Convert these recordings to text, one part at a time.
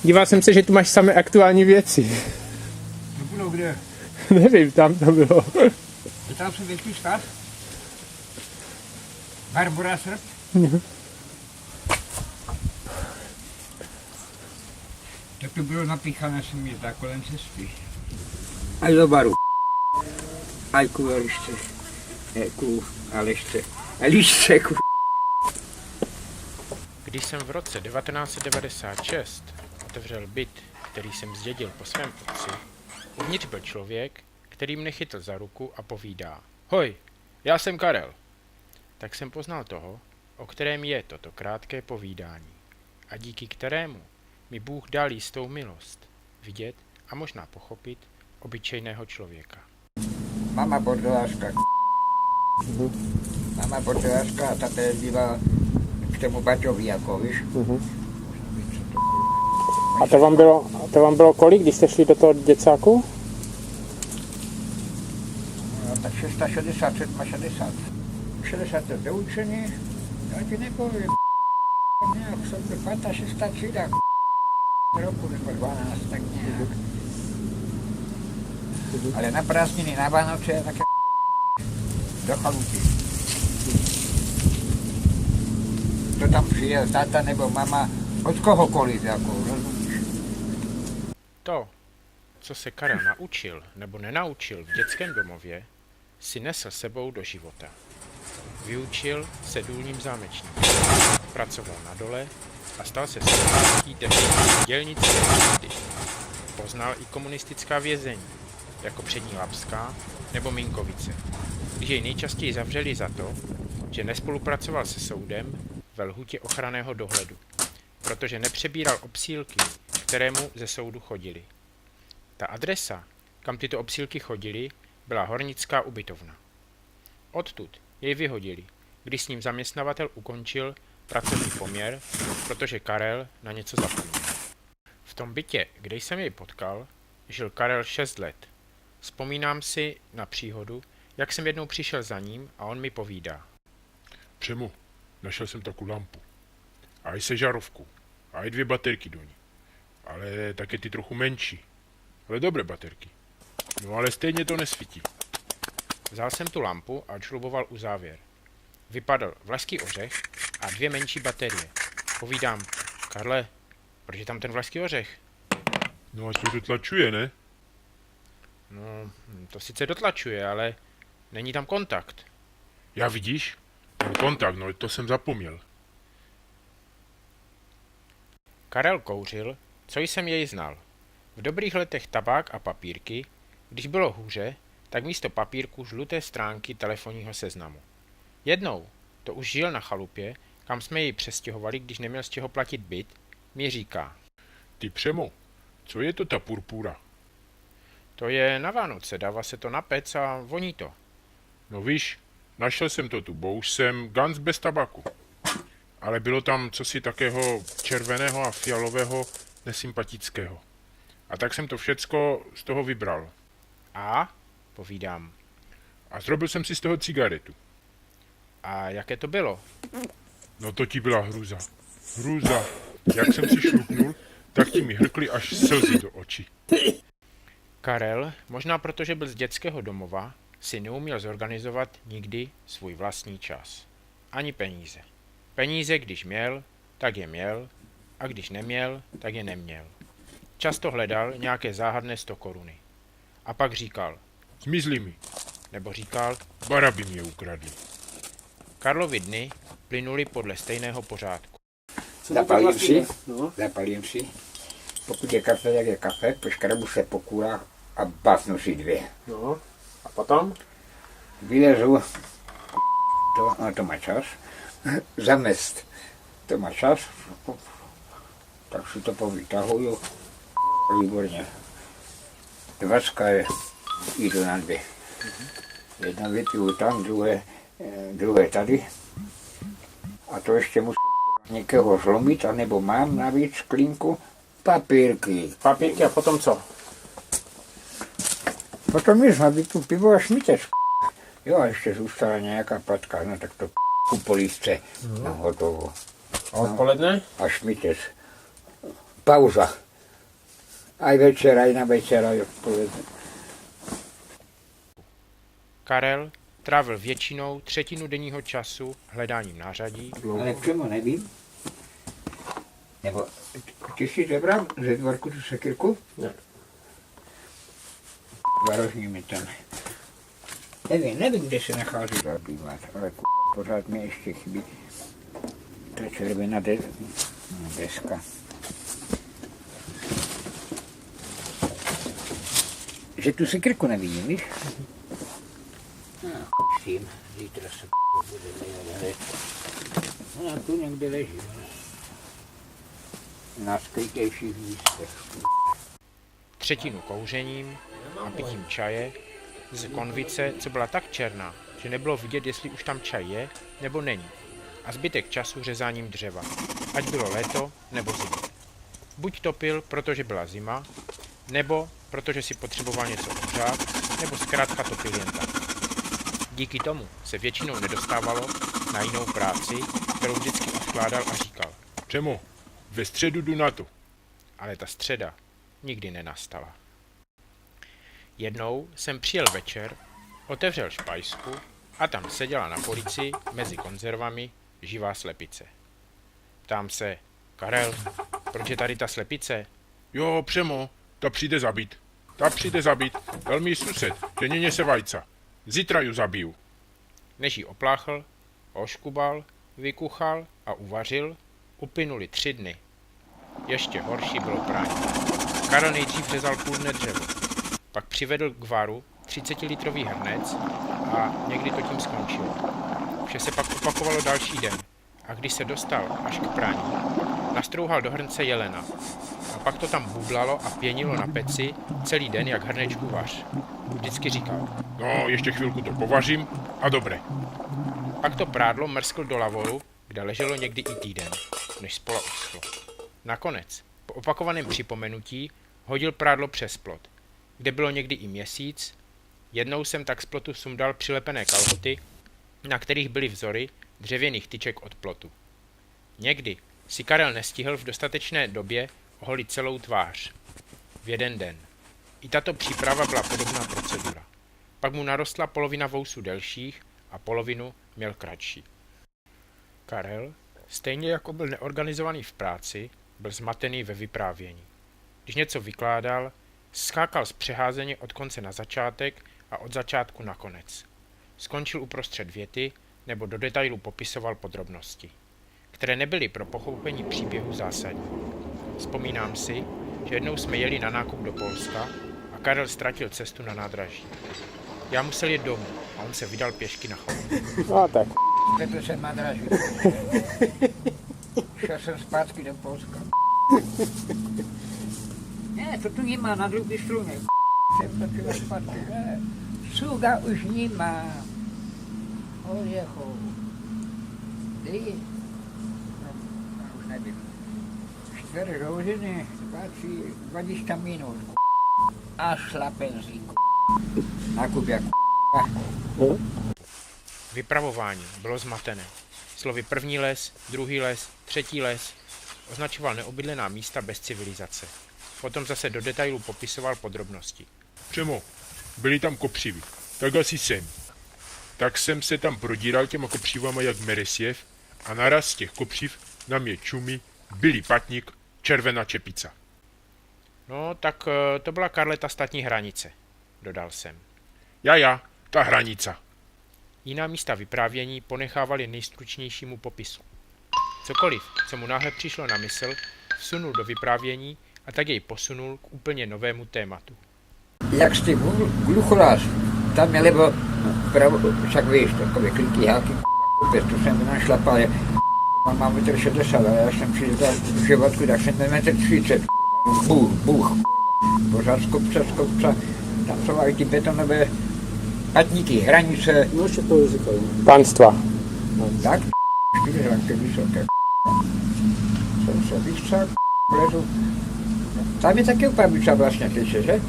Díval jsem se, že tu máš samé aktuální věci. No budou kde? Nevím, tam to bylo. Je tam sovětský stav? Barbora Srb? Tak to bylo napíchané jsem je tak kolem cesty. Aj do baru. Aj ku a lišce. Ku a lišce. A lišce ku. Když jsem v roce 1996 otevřel byt, který jsem zdědil po svém otci, uvnitř byl člověk, který mne chytl za ruku a povídá: Hoj, já jsem Karel. Tak jsem poznal toho, o kterém je toto krátké povídání a díky kterému mi Bůh dal jistou milost vidět a možná pochopit obyčejného člověka. Mama bordelářka. Mama bordelářka a ta jezdívala k tomu Baťovi, jako víš. A to vám bylo kolik, když jste šli do toho děcáku? No, tak 660, 60. 60 to doučení, já ti nepovím, nějak jsem byl 5. 6. třída, roku nebo 12, tak nějak. Ale na prázdniny, na Vánoce, tak do chalupy. Kdo tam přijel, táta nebo mama, od kohokoliv, jako, rozumíš? To, co se Karel naučil nebo nenaučil v dětském domově, si nesl sebou do života. Vyučil se důlním zámečníkem, pracoval na dole a stal se součástí dělnické třídy. Poznal i komunistická vězení, jako Přední Lapská nebo Minkovice, když jej nejčastěji zavřeli za to, že nespolupracoval se soudem ve lhůtě ochranného dohledu, protože nepřebíral obsílky, které mu ze soudu chodily. Ta adresa, kam tyto obsílky chodily, byla hornická ubytovna. Odtud jej vyhodili, když s ním zaměstnavatel ukončil pracovní poměr, protože Karel na něco zapomněl. V tom bytě, kde jsem jej potkal, žil Karel 6 let. Vzpomínám si na příhodu, jak jsem jednou přišel za ním a on mi povídá. Přemu, našel jsem takovou lampu. A i se žarovku. A i 2 baterky do ní. Ale také ty trochu menší. Ale dobré baterky. No ale stejně to nesvítí. Vzal jsem tu lampu a odšrouboval uzávěr. Vypadl vlašský ořech a 2 menší baterie. Povídám: Karle, proč je tam ten vlašský ořech? No a to dotlačuje, ne? No, to sice dotlačuje, ale není tam kontakt. Já vidíš? Ten kontakt, no to jsem zapomněl. Karel kouřil, co jsem jej znal. V dobrých letech tabák a papírky, když bylo hůře, tak místo papírku žluté stránky telefonního seznamu. Jednou, to už žil na chalupě, kam jsme jej přestěhovali, když neměl z čeho platit byt, mi říká: Ty Přemo, co je to ta purpura? To je na Vánoce, dává se to na pec a voní to. No víš, našel jsem to tu, bo už jsem ganz bez tabaku. Ale bylo tam cosi takého červeného a fialového nesympatického. A tak jsem to všecko z toho vybral. A? Povídám. A zrobil jsem si z toho cigaretu. A jaké to bylo? No to ti byla hruza. Hruza. Jak jsem si šlupnul, tak ti mi hrkly až slzy do očí. Karel, možná protože byl z dětského domova, si neuměl zorganizovat nikdy svůj vlastní čas. Ani peníze. Peníze, když měl, tak je měl, a když neměl, tak je neměl. Často hledal nějaké záhadné 100 koruny. A pak říkal: Zmizli mi. Nebo říkal: Baraby mě ukradli. Karlovy dny plynuly podle stejného pořádku. Zapalím si. Pokud je kafe, tak je kafe, po škrabu se pokůrá a básnu si 2. No, a potom? Vylezu, to má čas, zamest, to má čas, tak si to povytahuju, výborně. 2 jdu na 2. Jedno vypiju tam, druhé tady. A to ještě musím někoho zlomit, anebo mám navíc sklínku papírky. Papírky a potom co? Potom jíš na tu pivo a šmitec. Jo, a ještě zůstala nějaká patka, no tak to ku polívce na hotovo. A odpoledne? Až mítec. Pauza. Aj večer, aj na večer, aj odpoledne. Karel trávil většinou třetinu denního času hledáním nářadí, Ale k čemu nevím? Nebo ty jsi zebral ze dvorku tu sekirku? Ne. Varožní mi tam. Nevím, kde se nachází zabývat, ale pořád mi ještě chybí ta červená deska. Že tu sekirku nevidím, víš? No, s tím, zítra se bude nejde. Ona tu někde leží, na skrytějších místech. třetinu kouřením a pitím čaje z konvice, co byla tak černá, že nebylo vidět, jestli už tam čaj je nebo není. A zbytek času řezáním dřeva, ať bylo léto nebo zima. Buď topil, protože byla zima, nebo protože si potřeboval něco ohřát, nebo zkrátka topil jen tak. Díky tomu se většinou nedostávalo na jinou práci, kterou vždycky odkládal a říkal. Přemo, ve středu jdu na to. Ale ta středa nikdy nenastala. Jednou jsem přijel večer, otevřel špajsku a tam seděla na polici mezi konzervami živá slepice. Ptám se, Karel, proč je tady ta slepice? Jo, Přemo, ta přijde zabít. Ta přijde zabít. Dal mi sused, že něně vajca. Zítra ju zabiju. Než ji opláchl, oškubal, vykuchal a uvařil, uplynuly 3 dny. Ještě horší bylo prání. Karel nejdřív řezal půl dne dřevo, pak přivedl k varu 30-litrový hrnec a někdy to tím skončilo. Vše se pak opakovalo další den a když se dostal až k praní, nastrouhal do hrnce jelena a pak to tam bublalo a pěnilo na peci celý den jak hrnečku vař. Vždycky říkal. No, ještě chvilku to povařím a dobré. Pak to prádlo mrskl do lavoru, kde leželo někdy i týden, než spola uschlo. Nakonec, po opakovaném připomenutí, hodil prádlo přes plot, kde bylo někdy i měsíc. Jednou jsem tak z plotu sundal přilepené kalhoty, na kterých byly vzory dřevěných tyček od plotu. Někdy si Karel nestihl v dostatečné době oholit celou tvář. V jeden den. I tato příprava byla podobná procedura. Pak mu narostla polovina vousů delších a polovinu měl kratší. Karel, stejně jako byl neorganizovaný v práci, byl zmatený ve vyprávění. Když něco vykládal, skákal z přeházeně od konce na začátek a od začátku na konec. Skončil uprostřed věty nebo do detailu popisoval podrobnosti, které nebyly pro pochopení příběhu zásadní. Vzpomínám si, že jednou jsme jeli na nákup do Polska a Karel ztratil cestu na nádraží. Já musel jít domů a on se vydal pěšky na chalupu. No tak. Teď jsem nádraží. Šel jsem zpátky do Polska. Ne, to tu nemá na druhé straně. Jsem točil zpátky, ne. Suga už nemá. Odjechal. Kdy? No, já už nevím. 4 hodiny, 20 minut. A šlapenzí. Nákup jak Vypravování bylo zmatené. Slovy první les, druhý les, třetí les označoval neobydlená místa bez civilizace. Potom zase do detailu popisoval podrobnosti. Přemo, byli tam kopřivy. Tak asi sem. Tak jsem se tam prodíral těma kopřivama jak Meresjev a naraz z těch kopřiv na mě čumí bílý patník, červená čepica. No, tak to byla Karleta statní hranice, dodal jsem. Ja, ta hranica. Jiná místa vyprávění ponechávali nejstručnějšímu popisu. Cokoliv, co mu náhle přišlo na mysl, vsunul do vyprávění a tak jej posunul k úplně novému tématu. Jak jste glucholás, tam je lebo pravo, však víš, takové kliky, háky, kopec, to jsem našlapal, mám 1,60 m, ale já jsem přišel v životku, tak jsem 1,30 m, bůh, pořád z kopca, tam jsou i ty betonové patníky, hranice. No ještě to říkali. Panstva. Tak, 4 hranky vysoké, jsem se vystřel, lezu. Tam je taky upravička vlastně, tyče, že?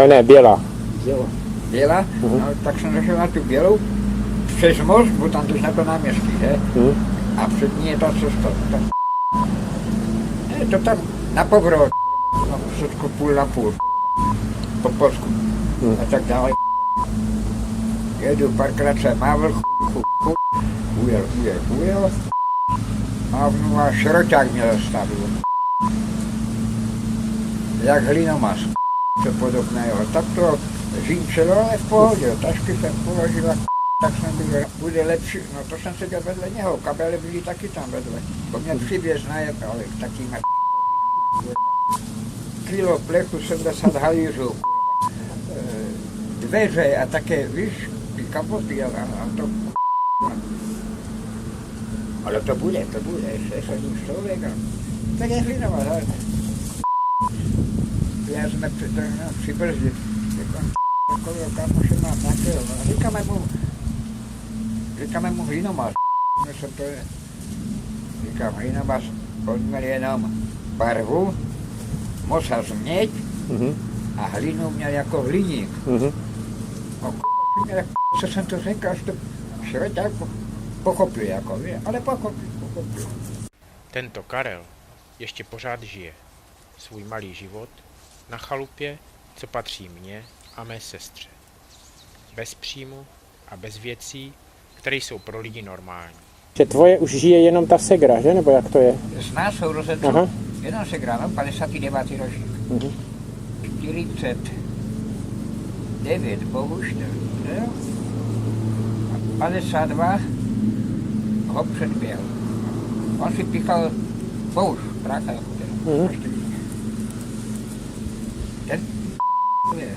Ne, bělá. Běla, no, tak jsem zašel na tu bělou, přes most, bo tam jdeš na to náměstí, že? A před ní je ta cesta, ta Je to tam na povrot, no, všetko půl na půl, po Polsku a tak dále. Jedu, párkrát se mávl, ujel, mávnu a šroťák mě zastavil. Jak hlínomaz, co podobného. Tak to žínčelo, ale v pohodě, tašky jsem položila, tak jsem byl, bude lepší, no to jsem seděl vedle něho, kabely byly taky tam vedle. To mě přiběž najeb, ale taky má kilo plechu, 70 halířů, dveře a také, víš, ty kapoty a to ale to bude, ještě se ním člověka. Tak je hlínomaz, ale já jsme přibrzdit, takového kámoše mám takového, říkáme mu hlínomaz, co to je, říkám hlínomaz, on měl jenom barvu, mosa změť a hlínu měl jako hliník. No co jsem to řekl, až to šroťák pochopil jako, ale pochopil. Tento Karel ještě pořád žije svůj malý život na chalupě, co patří mně a mé sestře. Bez příjmu a bez věcí, které jsou pro lidi normální. Že tvoje už žije jenom ta segra, že? Nebo jak to je? Z nás sourozenců, Aha. jenom se gráno, 59. ročník. 49, bohužel, jo? A 52 ho předběhl. On si píchal bouř, brácha jako ten. Ten je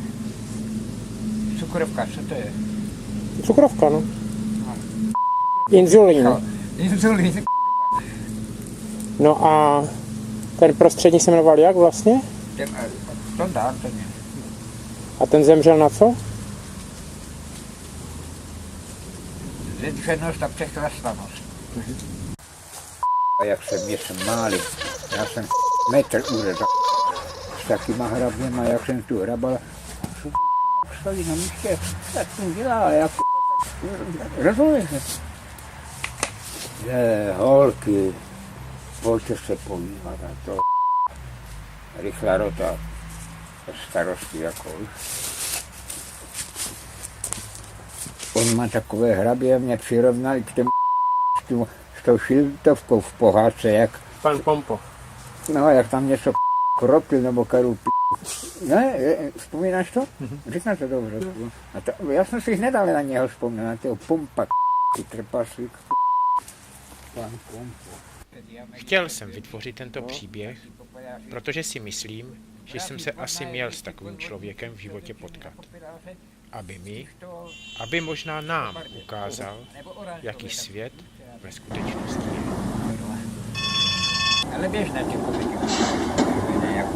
cukrovka, co to je? Cukrovka, no. Inzulín. Inzulín. No a ten prostřední se jmenoval jak vlastně? To dá, to mě. A ten zemřel na co? Zedřenost a přechlastanost. A jak se mě smáli, já jsem metr uřezal s takýma hrabněma, jak jsem tu hrabal, stojí na místě, tak jsem dělal, jak rozumíš? Holky, pojďte se podívat na to, rychlá rota starosti jako. On má takové hrabě, mě přirovnali k těm s tou šiltovkou v pohádce, jak... Pan Pompo. No, jak tam něco kropil nebo karu Ne, vzpomínáš to? Říkám to dobře. A to, já jsem si nedal na něho vzpomněl, na toho Pompa, trpaslík. Pan Pompo. Chtěl jsem vytvořit tento příběh, protože si myslím, že jsem se asi měl s takovým člověkem v životě potkat. Aby možná nám ukázal, jaký svět ve skutečnosti je. Ale běžné ti povědět. Jak